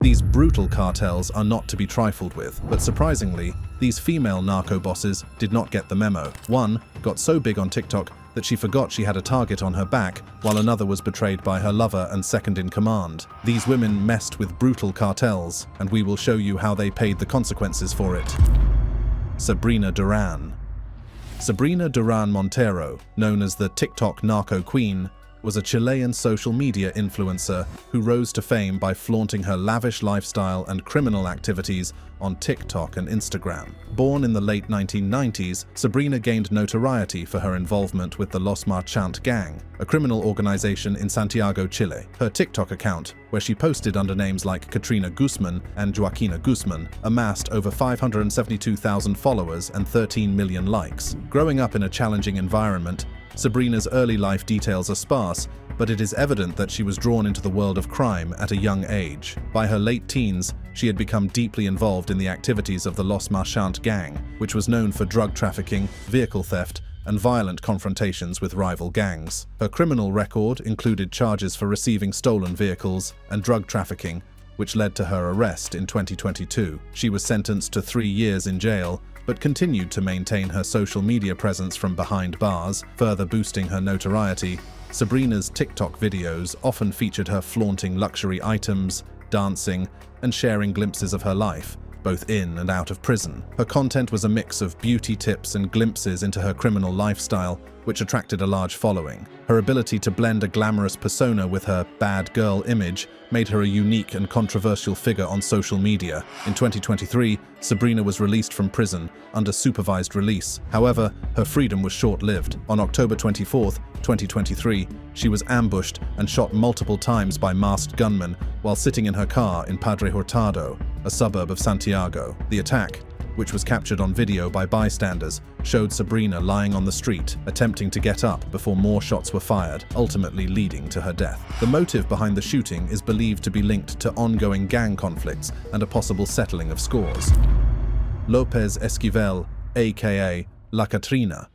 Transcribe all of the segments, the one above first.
These brutal cartels are not to be trifled with, but surprisingly, these female narco bosses did not get the memo. One got so big on TikTok that she forgot she had a target on her back, while another was betrayed by her lover and second-in-command. These women messed with brutal cartels, and we will show you how they paid the consequences for it. Sabrina Duran. Sabrina Duran Montero, known as the TikTok narco queen, was a Chilean social media influencer who rose to fame by flaunting her lavish lifestyle and criminal activities on TikTok and Instagram. Born in the late 1990s, Sabrina gained notoriety for her involvement with the Los Marchant gang, a criminal organization in Santiago, Chile. Her TikTok account, where she posted under names like Katrina Guzman and Joaquina Guzman, amassed over 572,000 followers and 13 million likes. Growing up in a challenging environment, Sabrina's early life details are sparse, but it is evident that she was drawn into the world of crime at a young age. By her late teens, she had become deeply involved in the activities of the Los Marchant gang, which was known for drug trafficking, vehicle theft, and violent confrontations with rival gangs. Her criminal record included charges for receiving stolen vehicles and drug trafficking, which led to her arrest in 2022. She was sentenced to 3 years in jail, but continued to maintain her social media presence from behind bars, further boosting her notoriety. Sabrina's TikTok videos often featured her flaunting luxury items, dancing, and sharing glimpses of her life, both in and out of prison. Her content was a mix of beauty tips and glimpses into her criminal lifestyle, which attracted a large following. Her ability to blend a glamorous persona with her bad girl image made her a unique and controversial figure on social media. In 2023, Sabrina was released from prison under supervised release. However, her freedom was short-lived. On October 24, 2023, she was ambushed and shot multiple times by masked gunmen while sitting in her car in Padre Hurtado, a suburb of Santiago. The attack, which was captured on video by bystanders, showed Sabrina lying on the street, attempting to get up before more shots were fired, ultimately leading to her death. The motive behind the shooting is believed to be linked to ongoing gang conflicts and a possible settling of scores. Lopez Esquivel, aka Lacatrina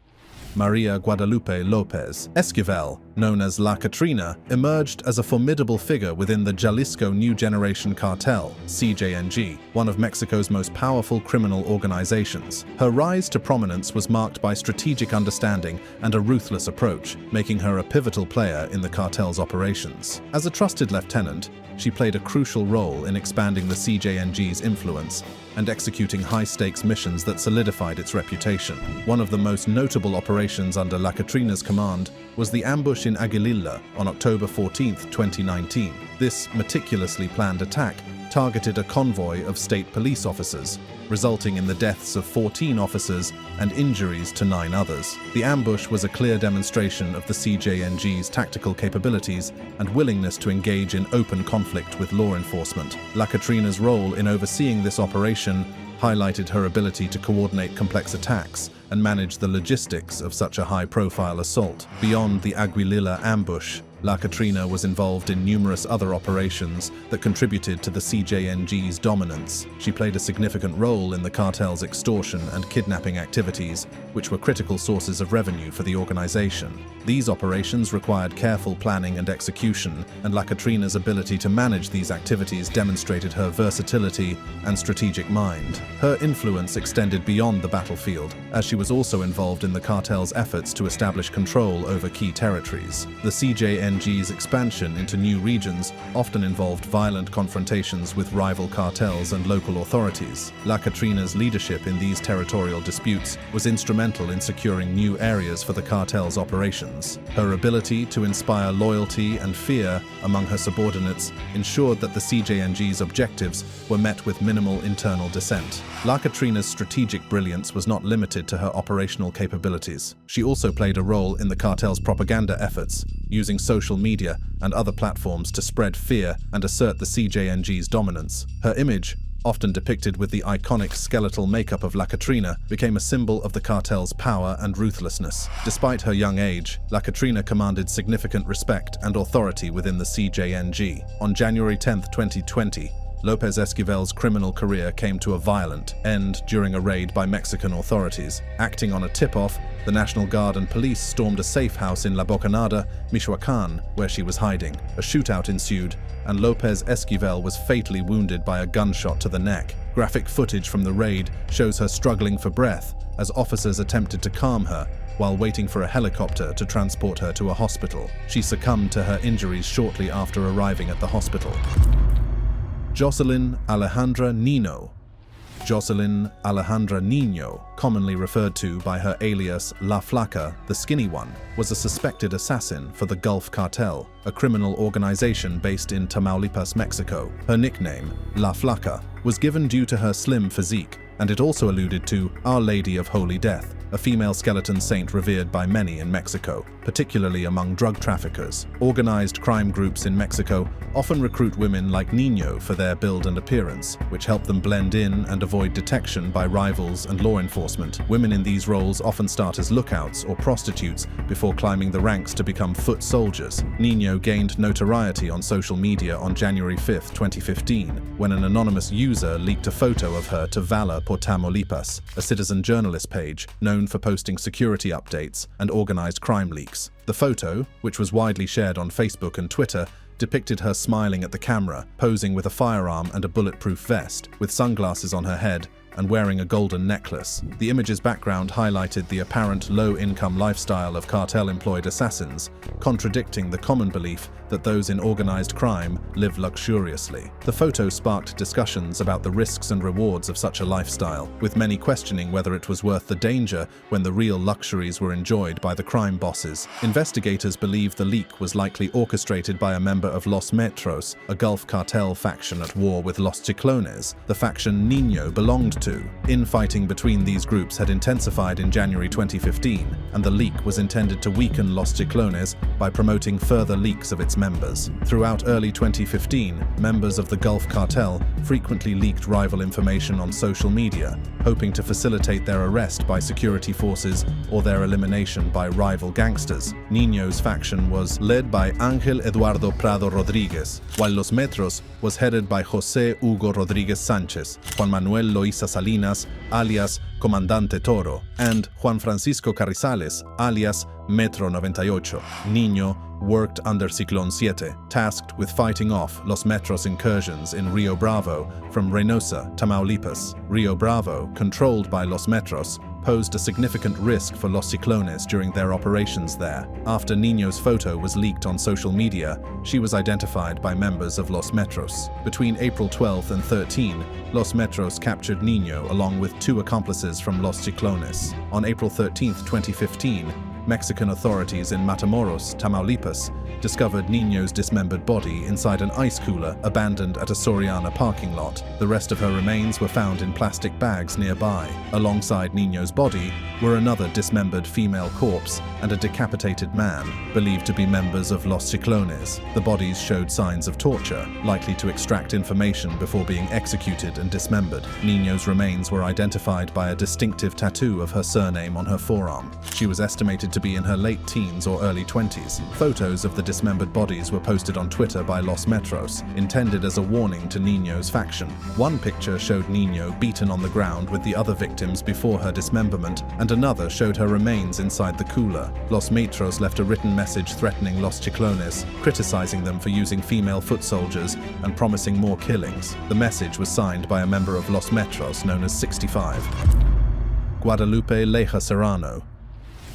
Maria Guadalupe Lopez Esquivel, known as Lacatrina, emerged as a formidable figure within the Jalisco New Generation Cartel, CJNG, one of Mexico's most powerful criminal organizations. Her rise to prominence was marked by strategic understanding and a ruthless approach, making her a pivotal player in the cartel's operations. As a trusted lieutenant, she played a crucial role in expanding the CJNG's influence and executing high-stakes missions that solidified its reputation. One of the most notable operations under Lacatrina's command was the ambush in Aguililla on October 14, 2019. This meticulously planned attack targeted a convoy of state police officers, resulting in the deaths of 14 officers and injuries to 9 others. The ambush was a clear demonstration of the CJNG's tactical capabilities and willingness to engage in open conflict with law enforcement. Lacatrina's role in overseeing this operation highlighted her ability to coordinate complex attacks and manage the logistics of such a high-profile assault. Beyond the Aguililla ambush, Lacatrina was involved in numerous other operations that contributed to the CJNG's dominance. She played a significant role in the cartel's extortion and kidnapping activities, which were critical sources of revenue for the organization. These operations required careful planning and execution, and Lacatrina's ability to manage these activities demonstrated her versatility and strategic mind. Her influence extended beyond the battlefield, as she was also involved in the cartel's efforts to establish control over key territories. The CJNG's expansion into new regions often involved violent confrontations with rival cartels and local authorities. Lacatrina's leadership in these territorial disputes was instrumental in securing new areas for the cartel's operations. Her ability to inspire loyalty and fear among her subordinates ensured that the CJNG's objectives were met with minimal internal dissent. Lacatrina's strategic brilliance was not limited to her operational capabilities. She also played a role in the cartel's propaganda efforts, using social media and other platforms to spread fear and assert the CJNG's dominance. Her image, often depicted with the iconic skeletal makeup of Lacatrina, became a symbol of the cartel's power and ruthlessness. Despite her young age, Lacatrina commanded significant respect and authority within the CJNG. On January 10, 2020, Lopez Esquivel's criminal career came to a violent end during a raid by Mexican authorities. Acting on a tip-off, the National Guard and police stormed a safe house in La Bocanada, Michoacán, where she was hiding. A shootout ensued, and Lopez Esquivel was fatally wounded by a gunshot to the neck. Graphic footage from the raid shows her struggling for breath as officers attempted to calm her while waiting for a helicopter to transport her to a hospital. She succumbed to her injuries shortly after arriving at the hospital. Joseline Alejandra Nino. Joseline Alejandra Nino, commonly referred to by her alias La Flaca, the Skinny One, was a suspected assassin for the Gulf Cartel, a criminal organization based in Tamaulipas, Mexico. Her nickname, La Flaca, was given due to her slim physique, and it also alluded to Our Lady of Holy Death, a female skeleton saint revered by many in Mexico, particularly among drug traffickers. Organized crime groups in Mexico often recruit women like Nino for their build and appearance, which help them blend in and avoid detection by rivals and law enforcement. Women in these roles often start as lookouts or prostitutes before climbing the ranks to become foot soldiers. Nino gained notoriety on social media on January 5, 2015, when an anonymous user leaked a photo of her to Valor por Tamaulipas, a citizen journalist page known for posting security updates and organized crime leaks. The photo, which was widely shared on Facebook and Twitter, depicted her smiling at the camera, posing with a firearm and a bulletproof vest, with sunglasses on her head and wearing a golden necklace. The image's background highlighted the apparent low-income lifestyle of cartel-employed assassins, contradicting the common belief that those in organized crime live luxuriously. The photo sparked discussions about the risks and rewards of such a lifestyle, with many questioning whether it was worth the danger when the real luxuries were enjoyed by the crime bosses. Investigators believe the leak was likely orchestrated by a member of Los Metros, a Gulf cartel faction at war with Los Chiclones, the faction Nino belonged to. Infighting between these groups had intensified in January 2015, and the leak was intended to weaken Los Chiclones by promoting further leaks of its members. Throughout early 2015, members of the Gulf Cartel frequently leaked rival information on social media, hoping to facilitate their arrest by security forces or their elimination by rival gangsters. Nino's faction was led by Ángel Eduardo Prado Rodríguez, while Los Metros was headed by José Hugo Rodríguez Sánchez, Juan Manuel Loíza Salinas, alias Comandante Toro, and Juan Francisco Carrizales, alias Metro 98. Nino worked under Ciclón 7, tasked with fighting off Los Metros incursions in Rio Bravo from Reynosa, Tamaulipas. Rio Bravo, controlled by Los Metros, posed a significant risk for Los Chiclones during their operations there. After Nino's photo was leaked on social media, she was identified by members of Los Metros. Between April 12 and 13, Los Metros captured Nino along with 2 accomplices from Los Chiclones. On April 13, 2015, Mexican authorities in Matamoros, Tamaulipas, discovered Nino's dismembered body inside an ice cooler abandoned at a Soriana parking lot. The rest of her remains were found in plastic bags nearby. Alongside Nino's body were another dismembered female corpse and a decapitated man, believed to be members of Los Chiclones. The bodies showed signs of torture, likely to extract information before being executed and dismembered. Nino's remains were identified by a distinctive tattoo of her surname on her forearm. She was estimated to be in her late teens or early 20s. Photos of the dismembered bodies were posted on Twitter by Los Metros, intended as a warning to Nino's faction. One picture showed Nino beaten on the ground with the other victims before her dismemberment, and another showed her remains inside the cooler. Los Metros left a written message threatening Los Chiclones, criticizing them for using female foot soldiers and promising more killings. The message was signed by a member of Los Metros known as 65. Guadalupe Lea Serrano.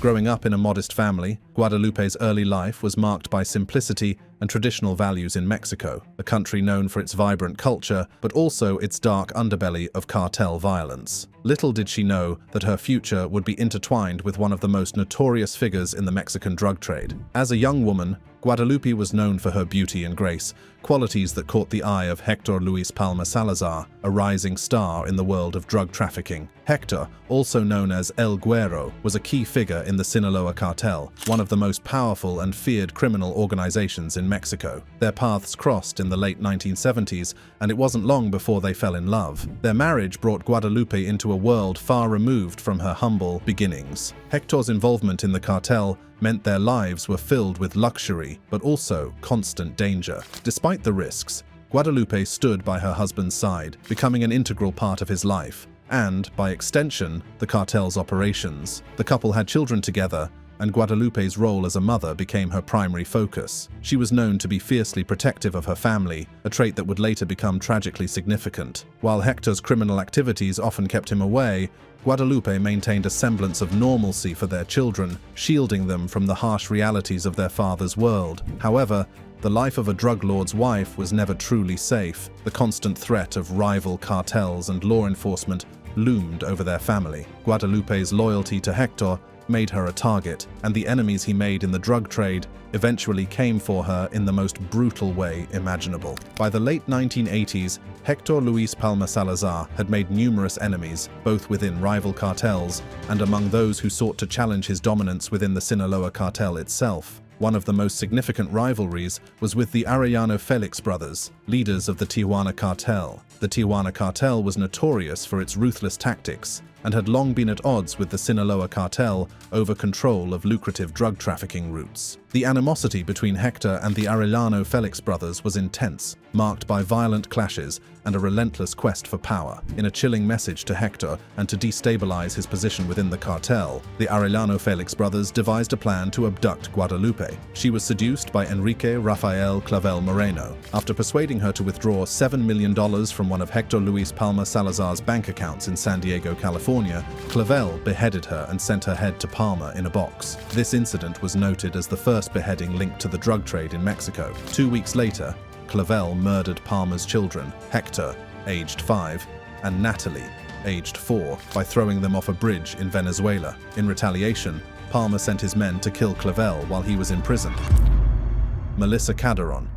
Growing up in a modest family, Guadalupe's early life was marked by simplicity and traditional values in Mexico, a country known for its vibrant culture, but also its dark underbelly of cartel violence. Little did she know that her future would be intertwined with one of the most notorious figures in the Mexican drug trade. As a young woman, Guadalupe was known for her beauty and grace, qualities that caught the eye of Hector Luis Palma Salazar, a rising star in the world of drug trafficking. Hector, also known as El Güero, was a key figure in the Sinaloa cartel, one of the most powerful and feared criminal organizations in Mexico. Their paths crossed in the late 1970s, and it wasn't long before they fell in love. Their marriage brought Guadalupe into a world far removed from her humble beginnings. Hector's involvement in the cartel meant their lives were filled with luxury, but also constant danger. Despite the risks, Guadalupe stood by her husband's side, becoming an integral part of his life, and, by extension, the cartel's operations. The couple had children together, and Guadalupe's role as a mother became her primary focus. She was known to be fiercely protective of her family, a trait that would later become tragically significant. While Hector's criminal activities often kept him away, Guadalupe maintained a semblance of normalcy for their children, shielding them from the harsh realities of their father's world. However, the life of a drug lord's wife was never truly safe. The constant threat of rival cartels and law enforcement loomed over their family. Guadalupe's loyalty to Hector made her a target, and the enemies he made in the drug trade eventually came for her in the most brutal way imaginable. By the late 1980s, Hector Luis Palma Salazar had made numerous enemies, both within rival cartels and among those who sought to challenge his dominance within the Sinaloa cartel itself. One of the most significant rivalries was with the Arellano Felix brothers, leaders of the Tijuana cartel. The Tijuana cartel was notorious for its ruthless tactics and had long been at odds with the Sinaloa cartel over control of lucrative drug trafficking routes. The animosity between Hector and the Arellano Felix brothers was intense, marked by violent clashes and a relentless quest for power. In a chilling message to Hector and to destabilize his position within the cartel, the Arellano Felix brothers devised a plan to abduct Guadalupe. She was seduced by Enrique Rafael Clavel Moreno. After persuading her to withdraw $7 million from one of Hector Luis Palma Salazar's bank accounts in San Diego, California, Clavel beheaded her and sent her head to Palma in a box. This incident was noted as the first beheading linked to the drug trade in Mexico. 2 weeks later, Clavel murdered Palma's children, Hector, aged 5, and Natalie, aged 4, by throwing them off a bridge in Venezuela. In retaliation, Palma sent his men to kill Clavel while he was in prison. Melissa Calderon.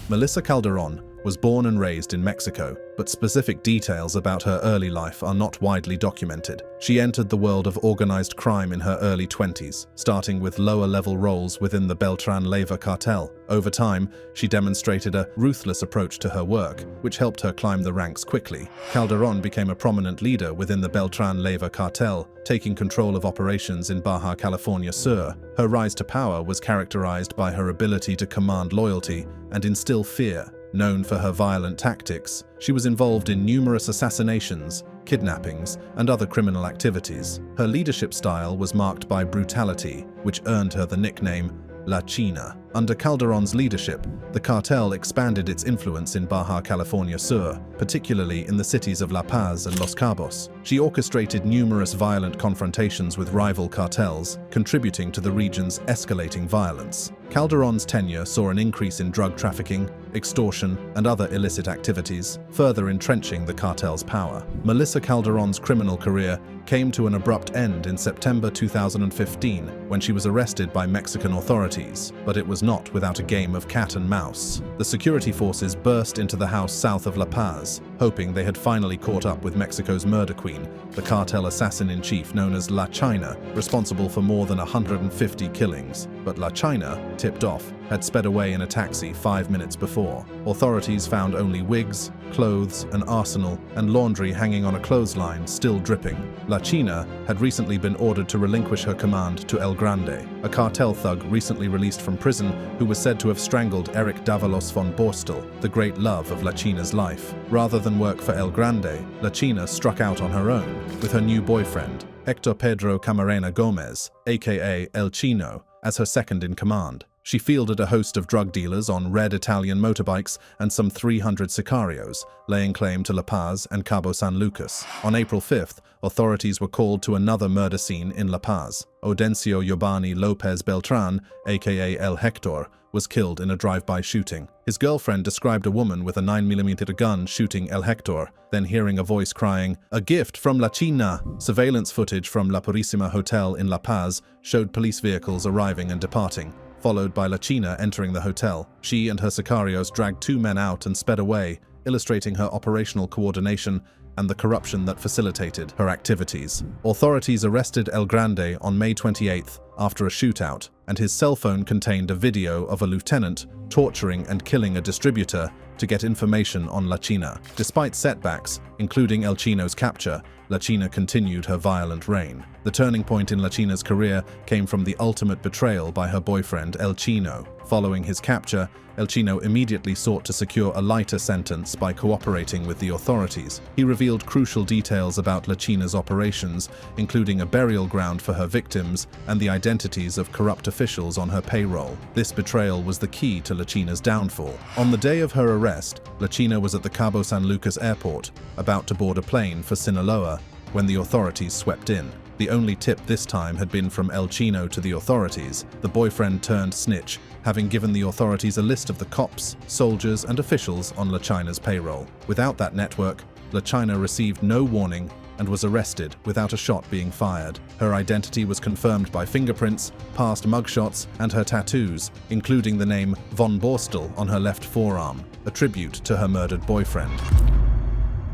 Melissa Calderon was born and raised in Mexico, but specific details about her early life are not widely documented. She entered the world of organized crime in her early 20s, starting with lower-level roles within the Beltran Leyva cartel. Over time, she demonstrated a ruthless approach to her work, which helped her climb the ranks quickly. Calderon became a prominent leader within the Beltran Leyva cartel, taking control of operations in Baja California Sur. Her rise to power was characterized by her ability to command loyalty and instill fear. Known for her violent tactics, she was involved in numerous assassinations, kidnappings, and other criminal activities. Her leadership style was marked by brutality, which earned her the nickname La China. Under Calderon's leadership, the cartel expanded its influence in Baja California Sur, particularly in the cities of La Paz and Los Cabos. She orchestrated numerous violent confrontations with rival cartels, contributing to the region's escalating violence. Calderon's tenure saw an increase in drug trafficking, extortion, and other illicit activities, further entrenching the cartel's power. Melissa Calderon's criminal career came to an abrupt end in September 2015 when she was arrested by Mexican authorities, but it was not without a game of cat and mouse. The security forces burst into the house south of La Paz, hoping they had finally caught up with Mexico's murder queen, the cartel assassin-in-chief known as La China, responsible for more than 150 killings. But La China, tipped off, had sped away in a taxi 5 minutes before. Authorities found only wigs, clothes, an arsenal, and laundry hanging on a clothesline, still dripping. La China had recently been ordered to relinquish her command to El Grande, a cartel thug recently released from prison who was said to have strangled Eric Davalos von Borstel, the great love of La China's life. Rather than work for El Grande, La China struck out on her own, with her new boyfriend, Hector Pedro Camarena Gomez, aka El Chino, as her second-in-command. She fielded a host of drug dealers on red Italian motorbikes and some 300 sicarios, laying claim to La Paz and Cabo San Lucas. On April 5th, authorities were called to another murder scene in La Paz. Audencio Yobani Lopez Beltran, aka El Hector, was killed in a drive-by shooting. His girlfriend described a woman with a 9mm gun shooting El Hector, then hearing a voice crying, "A gift from La China!" Surveillance footage from La Purísima Hotel in La Paz showed police vehicles arriving and departing, followed by La China entering the hotel. She and her sicarios dragged 2 men out and sped away, illustrating her operational coordination and the corruption that facilitated her activities. Authorities arrested El Grande on May 28th after a shootout, and his cell phone contained a video of a lieutenant torturing and killing a distributor to get information on La China. Despite setbacks, including El Chino's capture, La China continued her violent reign. The turning point in La China's career came from the ultimate betrayal by her boyfriend El Chino. Following his capture, El Chino immediately sought to secure a lighter sentence by cooperating with the authorities. He revealed crucial details about La China's operations, including a burial ground for her victims and the identities of corrupt officials on her payroll. This betrayal was the key to La China's downfall. On the day of her arrest, La China was at the Cabo San Lucas airport, about to board a plane for Sinaloa, when the authorities swept in. The only tip this time had been from El Chino to the authorities. The boyfriend turned snitch, having given the authorities a list of the cops, soldiers, and officials on La China's payroll. Without that network, La China received no warning and was arrested without a shot being fired. Her identity was confirmed by fingerprints, past mugshots, and her tattoos, including the name Von Borstel on her left forearm, a tribute to her murdered boyfriend.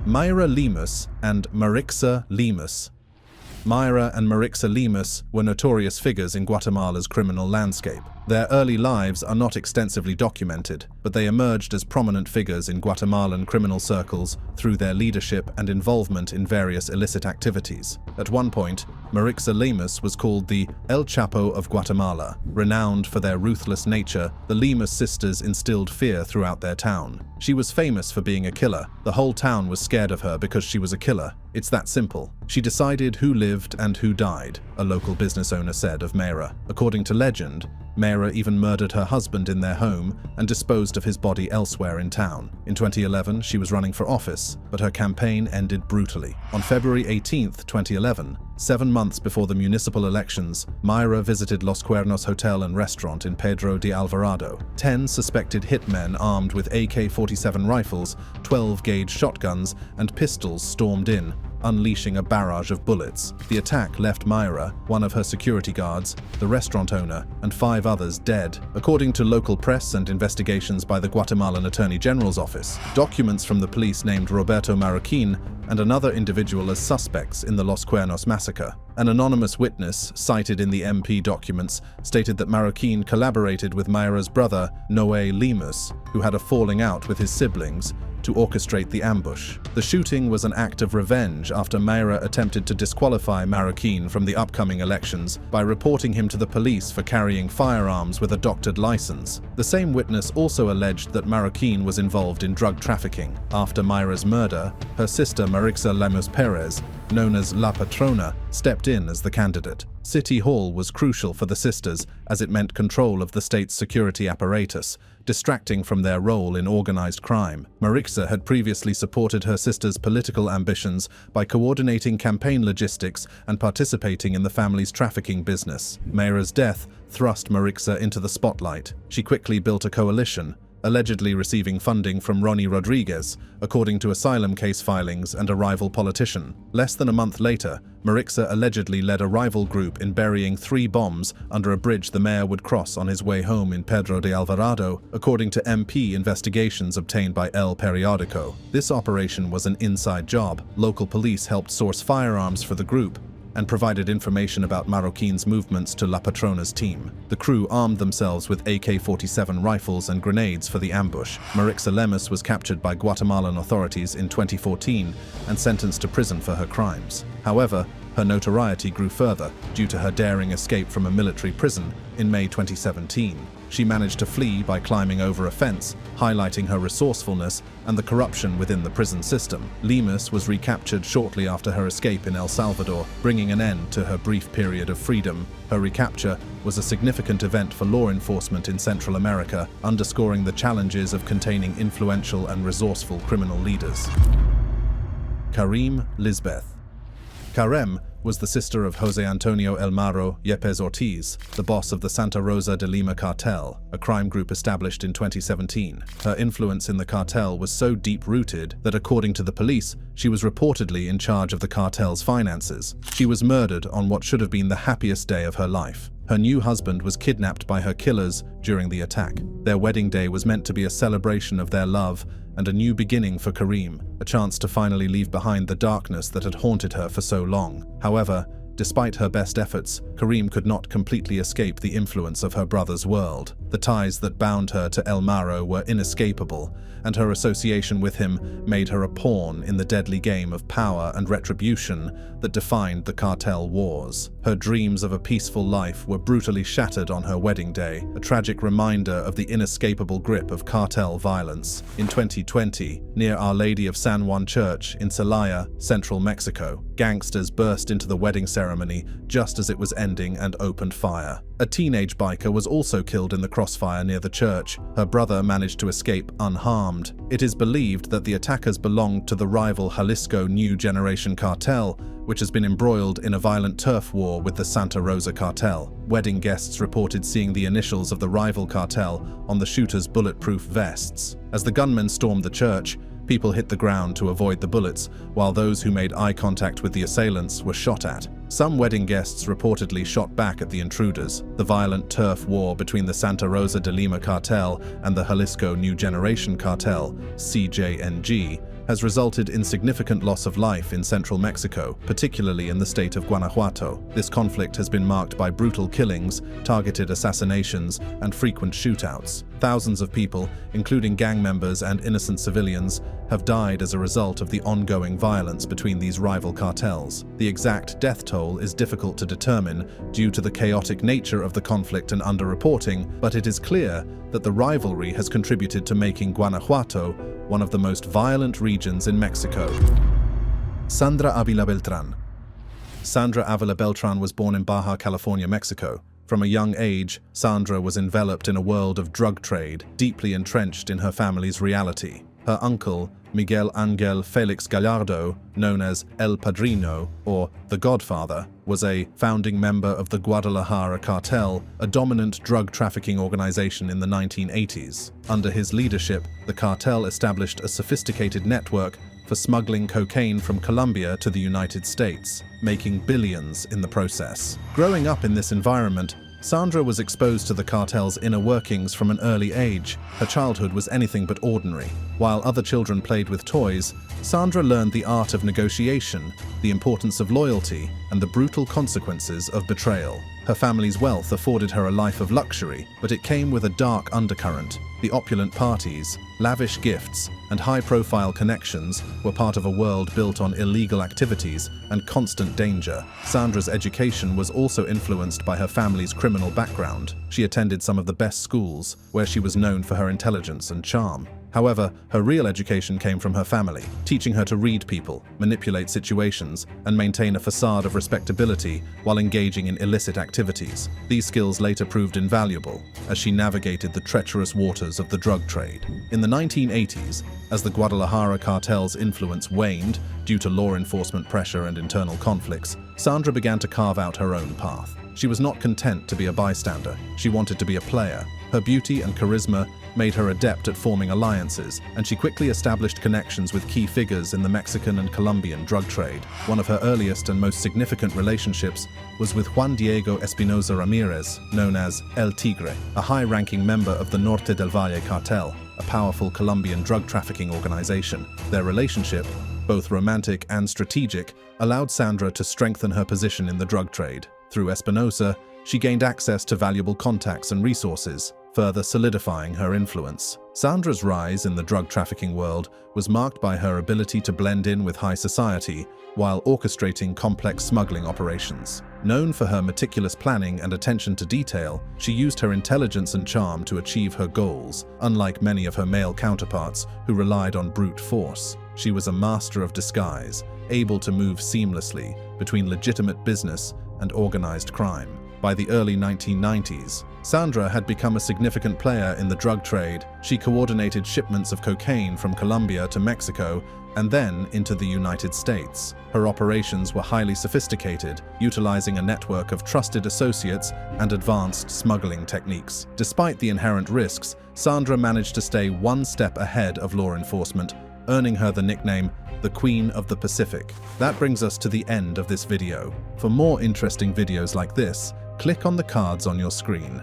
Marika Lemus and Marika Lemus. Marika and Marika Lemus were notorious figures in Guatemala's criminal landscape. Their early lives are not extensively documented, but they emerged as prominent figures in Guatemalan criminal circles through their leadership and involvement in various illicit activities. At one point, Marika Lemus was called the El Chapo of Guatemala. Renowned for their ruthless nature, the Lemus sisters instilled fear throughout their town. She was famous for being a killer. The whole town was scared of her because she was a killer. It's that simple. She decided who lived and who died, a local business owner said of Marika. According to legend, Marika even murdered her husband in their home and disposed of his body elsewhere in town. In 2011, she was running for office, but her campaign ended brutally. On February 18, 2011, 7 months before the municipal elections, Marika visited Los Cuernos Hotel and Restaurant in Pedro de Alvarado. 10 suspected hitmen armed with AK-47 rifles, 12-gauge shotguns, and pistols stormed in, unleashing a barrage of bullets. The attack left Marika, one of her security guards, the restaurant owner, and 5 others dead, according to local press and investigations by the Guatemalan Attorney General's office. Documents from the police named Roberto Marroquin and another individual as suspects in the Los Cuernos massacre. An anonymous witness, cited in the MP documents, stated that Marroquin collaborated with Marika's brother, Noé Lemus, who had a falling out with his siblings, to orchestrate the ambush. The shooting was an act of revenge after Marika attempted to disqualify Marroquin from the upcoming elections by reporting him to the police for carrying firearms with a doctored license. The same witness also alleged that Marroquin was involved in drug trafficking. After Marika's murder, her sister Marika Lemus Perez, known as La Patrona, stepped in as the candidate. City Hall was crucial for the sisters as it meant control of the state's security apparatus, distracting from their role in organized crime. Marika had previously supported her sister's political ambitions by coordinating campaign logistics and participating in the family's trafficking business. Marika's death thrust Marika into the spotlight. She quickly built a coalition, allegedly receiving funding from Ronnie Rodriguez, according to asylum case filings and a rival politician. Less than a month later, Marika allegedly led a rival group in burying 3 bombs under a bridge the mayor would cross on his way home in Pedro de Alvarado, according to MP investigations obtained by El Periodico. This operation was an inside job. Local police helped source firearms for the group and provided information about Marroquin's movements to La Patrona's team. The crew armed themselves with AK-47 rifles and grenades for the ambush. Marika Lemus was captured by Guatemalan authorities in 2014 and sentenced to prison for her crimes. However, her notoriety grew further due to her daring escape from a military prison in May 2017. She managed to flee by climbing over a fence, highlighting her resourcefulness and the corruption within the prison system. Lemus was recaptured shortly after her escape in El Salvador, bringing an end to her brief period of freedom. Her recapture was a significant event for law enforcement in Central America, underscoring the challenges of containing influential and resourceful criminal leaders. Karim Lisbeth. Karem was the sister of Jose Antonio Elmaro Yepes Ortiz, the boss of the Santa Rosa de Lima cartel, a crime group established in 2017. Her influence in the cartel was so deep-rooted that, according to the police, she was reportedly in charge of the cartel's finances. She was murdered on what should have been the happiest day of her life. Her new husband was kidnapped by her killers during the attack. Their wedding day was meant to be a celebration of their love and a new beginning for Karim, a chance to finally leave behind the darkness that had haunted her for so long. However, despite her best efforts, Karim could not completely escape the influence of her brother's world. The ties that bound her to El Mauro were inescapable, and her association with him made her a pawn in the deadly game of power and retribution that defined the cartel wars. Her dreams of a peaceful life were brutally shattered on her wedding day, a tragic reminder of the inescapable grip of cartel violence. In 2020, near Our Lady of San Juan Church in Celaya, central Mexico, gangsters burst into the wedding ceremony just as it was ending and opened fire. A teenage biker was also killed in the crossfire near the church. Her brother managed to escape unharmed. It is believed that the attackers belonged to the rival Jalisco New Generation Cartel, which has been embroiled in a violent turf war with the Santa Rosa Cartel. Wedding guests reported seeing the initials of the rival cartel on the shooters' bulletproof vests. As the gunmen stormed the church, people hit the ground to avoid the bullets, while those who made eye contact with the assailants were shot at. Some wedding guests reportedly shot back at the intruders. The violent turf war between the Santa Rosa de Lima cartel and the Jalisco New Generation Cartel, CJNG, has resulted in significant loss of life in central Mexico, particularly in the state of Guanajuato. This conflict has been marked by brutal killings, targeted assassinations, and frequent shootouts. Thousands of people, including gang members and innocent civilians, have died as a result of the ongoing violence between these rival cartels. The exact death toll is difficult to determine due to the chaotic nature of the conflict and underreporting, but it is clear that the rivalry has contributed to making Guanajuato one of the most violent regions in Mexico. Sandra Abiltran. Sandra Abiltran was born in Baja California, Mexico. From a young age, Sandra was enveloped in a world of drug trade, deeply entrenched in her family's reality. Her uncle, Miguel Angel Felix Gallardo, known as El Padrino, or the Godfather, was a founding member of the Guadalajara Cartel, a dominant drug trafficking organization in the 1980s. Under his leadership, the cartel established a sophisticated network for smuggling cocaine from Colombia to the United States, making billions in the process. Growing up in this environment, Sandra was exposed to the cartel's inner workings from an early age. Her childhood was anything but ordinary. While other children played with toys, Sandra learned the art of negotiation, the importance of loyalty, and the brutal consequences of betrayal. Her family's wealth afforded her a life of luxury, but it came with a dark undercurrent. The opulent parties, lavish gifts, and high-profile connections were part of a world built on illegal activities and constant danger. Sandra's education was also influenced by her family's criminal background. She attended some of the best schools, where she was known for her intelligence and charm. However, her real education came from her family, teaching her to read people, manipulate situations, and maintain a facade of respectability while engaging in illicit activities. These skills later proved invaluable as she navigated the treacherous waters of the drug trade. In the 1980s, as the Guadalajara cartel's influence waned due to law enforcement pressure and internal conflicts, Sandra began to carve out her own path. She was not content to be a bystander. She wanted to be a player. Her beauty and charisma made her adept at forming alliances, and she quickly established connections with key figures in the Mexican and Colombian drug trade. One of her earliest and most significant relationships was with Juan Diego Espinosa Ramirez, known as El Tigre, a high-ranking member of the Norte del Valle cartel, a powerful Colombian drug trafficking organization. Their relationship, both romantic and strategic, allowed Sandra to strengthen her position in the drug trade. Through Espinosa, she gained access to valuable contacts and resources, further solidifying her influence. Sandra's rise in the drug trafficking world was marked by her ability to blend in with high society while orchestrating complex smuggling operations. Known for her meticulous planning and attention to detail, she used her intelligence and charm to achieve her goals, unlike many of her male counterparts who relied on brute force. She was a master of disguise, able to move seamlessly between legitimate business and organized crime. By the early 1990s, Sandra had become a significant player in the drug trade. She coordinated shipments of cocaine from Colombia to Mexico and then into the United States. Her operations were highly sophisticated, utilizing a network of trusted associates and advanced smuggling techniques. Despite the inherent risks, Sandra managed to stay one step ahead of law enforcement, earning her the nickname the Queen of the Pacific. That brings us to the end of this video. For more interesting videos like this, click on the cards on your screen.